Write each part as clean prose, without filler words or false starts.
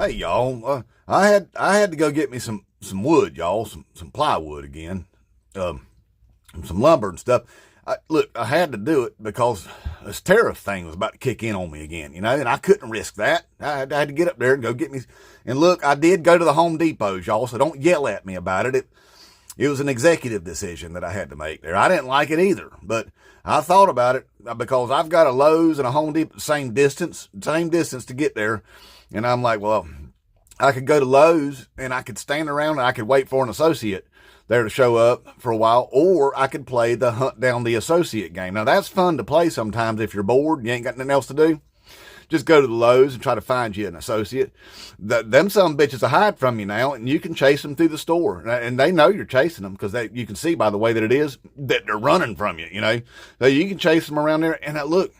Hey y'all, I had to go get me some wood, y'all, some plywood again, some lumber and stuff. Look, I had to do it because this tariff thing was about to kick in on me again, and I couldn't risk that. I had to get up there and go get me. And look, I did go to the Home Depots, y'all, so don't yell at me about it. It was an executive decision that I had to make there. I didn't like it either, but I thought about it because I've got a Lowe's and a Home Depot, same distance to get there. And I'm like, well, I could go to Lowe's and I could stand around and I could wait for an associate there to show up for a while, or I could play the hunt down the associate game. Now that's fun to play sometimes if you're bored and you ain't got nothing else to do. Just go to the Lowe's and try to find you an associate. Them some bitches will hide from you now, and you can chase them through the store. And they know you're chasing them because you can see by the way that it is that they're running from you, So you can chase them around there. And look,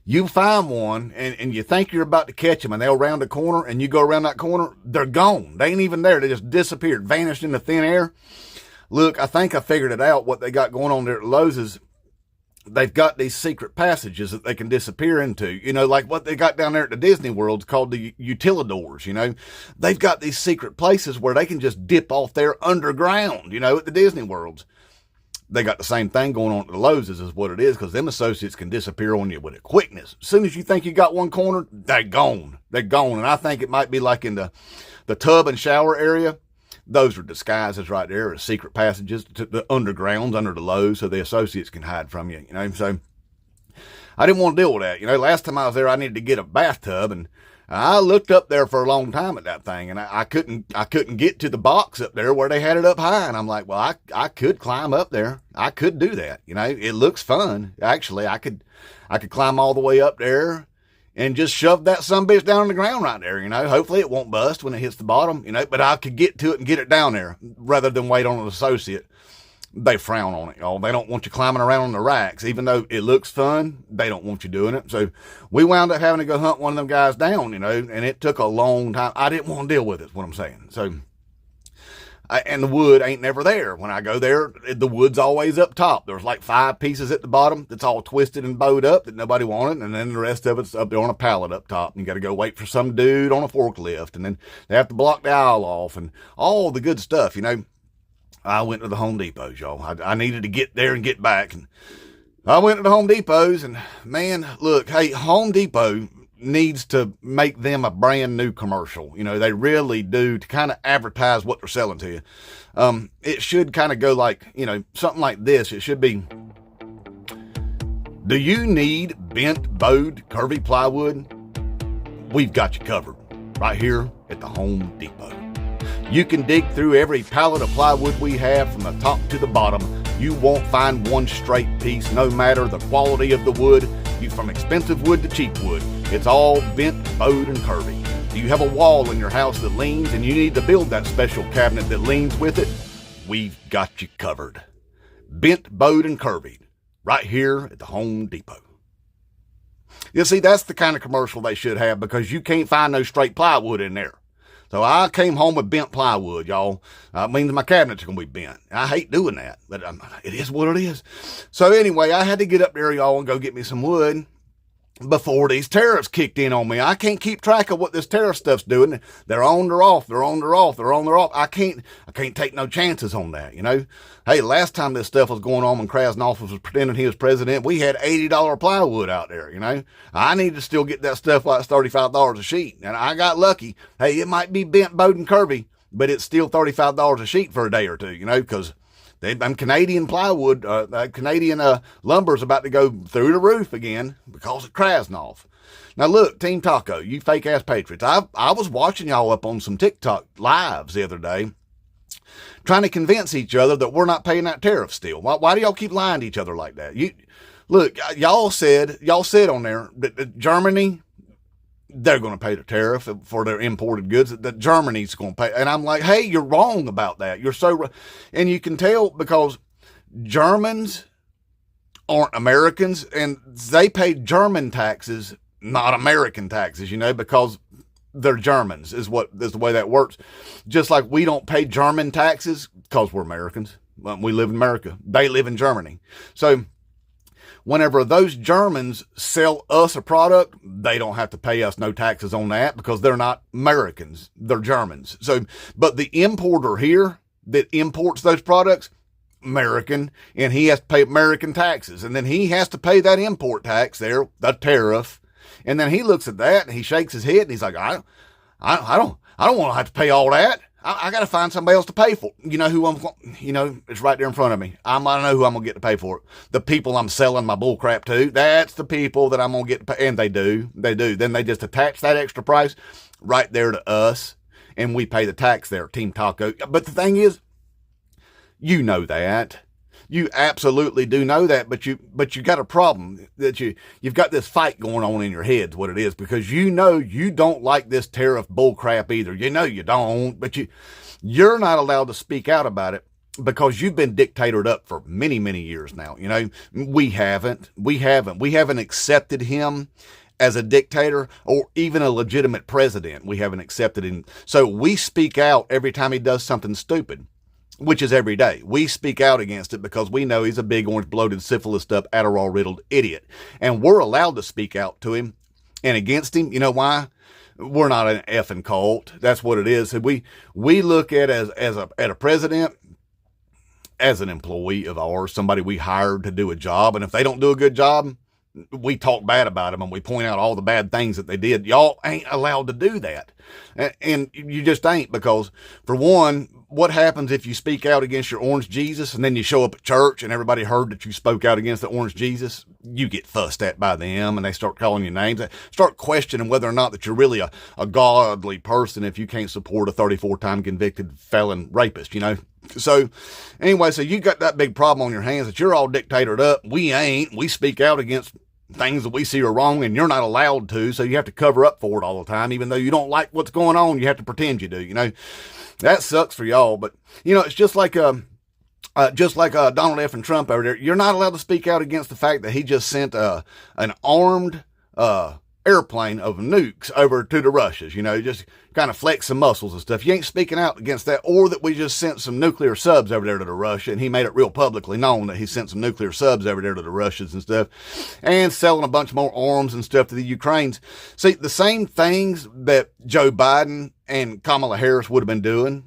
you find one and you think you're about to catch them, and they'll round a corner, and you go around that corner, they're gone. They ain't even there. They just disappeared, vanished into thin air. Look, I think I figured it out. What they got going on there at Lowe's is they've got these secret passages that they can disappear into, like what they got down there at the Disney World called the utilidors, They've got these secret places where they can just dip off there underground, at the Disney Worlds. They got the same thing going on at the Lowe's is what it is, because them associates can disappear on you with a quickness. As soon as you think you got one corner, they're gone. They're gone. And I think it might be like in the tub and shower area. Those are disguises right there as secret passages to the undergrounds under the Lowe's so the associates can hide from you, So I didn't want to deal with that. Last time I was there, I needed to get a bathtub, and I looked up there for a long time at that thing, and I couldn't get to the box up there where they had it up high. And I'm like, well, I could climb up there. I could do that. It looks fun. Actually, I could climb all the way up there and just shove that sumbitch down on the ground right there, Hopefully it won't bust when it hits the bottom, but I could get to it and get it down there rather than wait on an associate. They frown on it, y'all. They don't want you climbing around on the racks. Even though it looks fun, they don't want you doing it. So we wound up having to go hunt one of them guys down, and it took a long time. I didn't want to deal with it, is what I'm saying. So, and the wood ain't never there. When I go there, the wood's always up top. There's like 5 pieces at the bottom that's all twisted and bowed up that nobody wanted, and then the rest of it's up there on a pallet up top. And you got to go wait for some dude on a forklift, and then they have to block the aisle off and all the good stuff, I went to the Home Depots, y'all. I needed to get there and get back, and I went to the Home Depots, and man, look, hey, Home Depot needs to make them a brand new commercial. They really do, to kind of advertise what they're selling to you. It should kind of go like, something like this. It should be, do you need bent, bowed, curvy plywood? We've got you covered right here at the Home Depot. You can dig through every pallet of plywood we have from the top to the bottom. You won't find one straight piece, no matter the quality of the wood. From expensive wood to cheap wood, it's all bent, bowed, and curvy. Do you have a wall in your house that leans and you need to build that special cabinet that leans with it? We've got you covered. Bent, bowed, and curvy, right here at the Home Depot. You see, that's the kind of commercial they should have, because you can't find no straight plywood in there. So I came home with bent plywood, y'all. It means my cabinets are going to be bent. I hate doing that, but it is what it is. So anyway, I had to get up there, y'all, and go get me some wood before these tariffs kicked in on me. I can't keep track of what this tariff stuff's doing. They're on, they're off, they're on, they're off, they're on, they're off. I can't take no chances on that, Hey, last time this stuff was going on when Krasnoff was pretending he was president, we had $80 plywood out there, I need to still get that stuff like $35 a sheet. And I got lucky. Hey, it might be bent, bowed, and curvy, but it's still $35 a sheet for a day or two, because Canadian plywood, Canadian lumber's about to go through the roof again because of Krasnoff. Now look, Team Taco, you fake ass patriots. I was watching y'all up on some TikTok lives the other day, trying to convince each other that we're not paying that tariff still. Why do y'all keep lying to each other like that? Look, y'all said on there that Germany, they're going to pay the tariff for their imported goods, that Germany's going to pay. And I'm like, hey, you're wrong about that. You're so wrong. And you can tell because Germans aren't Americans, and they pay German taxes, not American taxes, because they're Germans is the way that works. Just like we don't pay German taxes because we're Americans. We live in America. They live in Germany. So whenever those Germans sell us a product, they don't have to pay us no taxes on that because they're not Americans. They're Germans. So, but the importer here that imports those products, American, and he has to pay American taxes. And then he has to pay that import tax there, the tariff. And then he looks at that and he shakes his head and he's like, I don't want to have to pay all that. I got to find somebody else to pay for it. You know who it's right there in front of me. I know who I'm going to get to pay for it. The people I'm selling my bull crap to, that's the people that I'm going to get to pay. And they do. Then they just attach that extra price right there to us. And we pay the tax there, Team Taco. But the thing is, you know that. You absolutely do know that, but you got a problem that you've got this fight going on in your heads, what it is, because you know you don't like this tariff bull crap either. You know you don't, but you're not allowed to speak out about it because you've been dictatored up for many, many years now. You know, we haven't accepted him as a dictator or even a legitimate president. We haven't accepted him. So we speak out every time he does something stupid, which is every day. We speak out against it because we know he's a big orange bloated syphilis up Adderall riddled idiot. And we're allowed to speak out to him and against him. You know why? We're not an effing cult. That's what it is. We look at a president as an employee of ours, somebody we hired to do a job. And if they don't do a good job, we talk bad about them and we point out all the bad things that they did. Y'all ain't allowed to do that. And you just ain't, because for one, what happens if you speak out against your orange Jesus and then you show up at church and everybody heard that you spoke out against the orange Jesus? You get fussed at by them and they start calling you names. They start questioning whether or not that you're really a godly person if you can't support a 34-time convicted felon rapist, you know? So anyway, so you got that big problem on your hands that you're all dictatored up. We ain't. We speak out against things that we see are wrong and you're not allowed to. So you have to cover up for it all the time. Even though you don't like what's going on, you have to pretend you do, you know. That sucks for y'all. But, you know, it's just like Donald F. and Trump over there. You're not allowed to speak out against the fact that he just sent an armed airplane of nukes over to the Russians, you know, just kind of flex some muscles and stuff. You ain't speaking out against that. Or that we just sent some nuclear subs over there to the Russia, and he made it real publicly known that he sent some nuclear subs over there to the Russians and stuff, and selling a bunch more arms and stuff to the Ukrainians. See, the same things that Joe Biden and Kamala Harris would have been doing,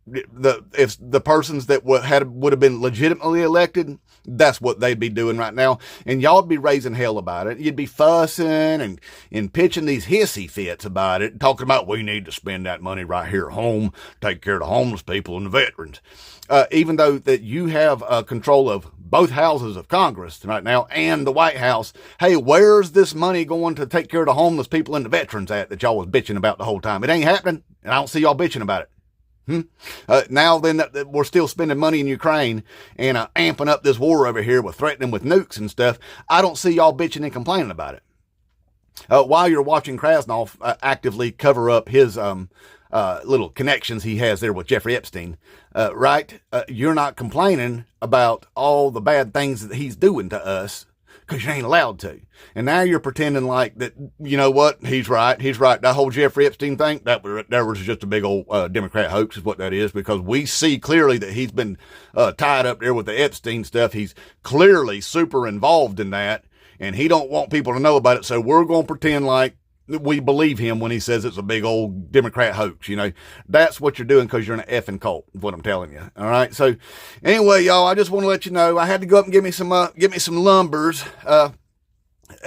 if the persons that would have been legitimately elected, that's what they'd be doing right now. And y'all'd be raising hell about it. You'd be fussing and pitching these hissy fits about it, talking about we need to spend that money right here at home, take care of the homeless people and the veterans. Even though that you have control of both houses of Congress right now and the White House. Hey, where's this money going to take care of the homeless people and the veterans at that y'all was bitching about the whole time? It ain't happening, and I don't see y'all bitching about it. Now then that we're still spending money in Ukraine and amping up this war over here with threatening with nukes and stuff. I don't see y'all bitching and complaining about it. While you're watching Krasnov actively cover up his little connections he has there with Jeffrey Epstein, right? You're not complaining about all the bad things that he's doing to us, because you ain't allowed to. And now you're pretending like that, you know what, he's right. That whole Jeffrey Epstein thing, that was just a big old Democrat hoax is what that is, because we see clearly that he's been tied up there with the Epstein stuff. He's clearly super involved in that, and he don't want people to know about it, so we're going to pretend like we believe him when he says it's a big old Democrat hoax. You know, that's what you're doing because you're an effing cult, is what I'm telling you. All right. So anyway, y'all, I just want to let you know I had to go up and get me some lumbers,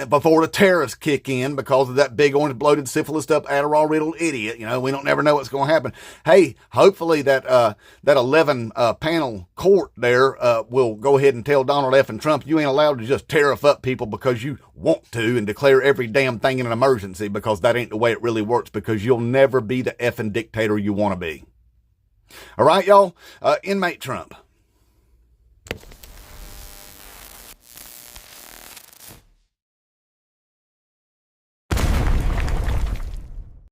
before the tariffs kick in because of that big orange bloated syphilis up Adderall riddled idiot. You know, we don't never know what's going to happen. Hey, hopefully that 11 panel court there will go ahead and tell Donald F. and Trump you ain't allowed to just tariff up people because you want to and declare every damn thing in an emergency, because that ain't the way it really works, because you'll never be the effing dictator you want to be. All right, y'all. Inmate Trump.